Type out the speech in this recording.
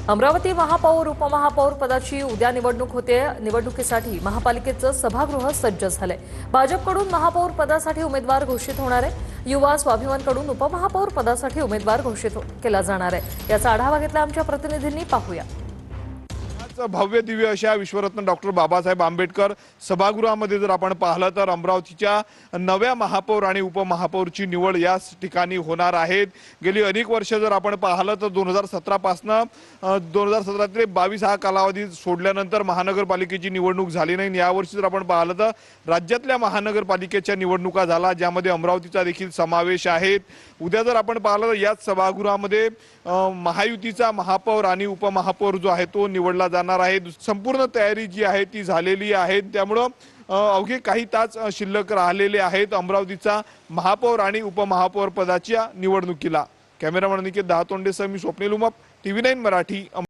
अमरावती महापौर उपमहापौर पदाची उद्या निवडणूक होते। निवडणुकीसाठी महापालिकेचं सभागृह सज्ज झालंय। भाजपकडून महापौर पदासाठी उमेदवार घोषित होणार आहे। युवा स्वाभिमानकडून उपमहापौर पदासाठी उमेदवार घोषित केला जाणार आहे। याचा आढावा घेतला आमच्या प्रतिनिधींनी, पाहूया। भव्य दिव्य अशा विश्वरत्न डॉक्टर बाबासाहेब आंबेडकर सभागृहामध्ये जर आपण पाहिलं तर अमरावतीच्या नव्या महापौर आणि उपमहापौरची निवड याच ठिकाणी होणार आहे। गेली अनेक वर्ष जर आपण पाहिलं तर 2017 पासून 2017 ते 22 हा कालावधी सोडल्यानंतर महानगरपालिकेची निवडणूक झाली नाही। यावर्षी जर आपण पाहिलं तर राज्यातल्या महानगरपालिकेच्या निवडणुका झाला, ज्यामध्ये अमरावतीचा देखील समावेश आहे। उद्या जर आपण पाहिलं तर याच सभागृहामध्ये महायुतीचा महापौर आणि उपमहापौर जो आहे तो निवडला जाणार आहे। संपूर्ण तयारी जी आहे ती झालेली आहे। त्यामुळे अवघे काही तास शिल्लक राहिलेले आहेत अमरावतीचा महापौर आणि उपमहापौर पदाच्या निवडणुकीला। कॅमेरामन निकेत दहातोंडेसह मी स्वप्नील उमप, TV9 मराठी।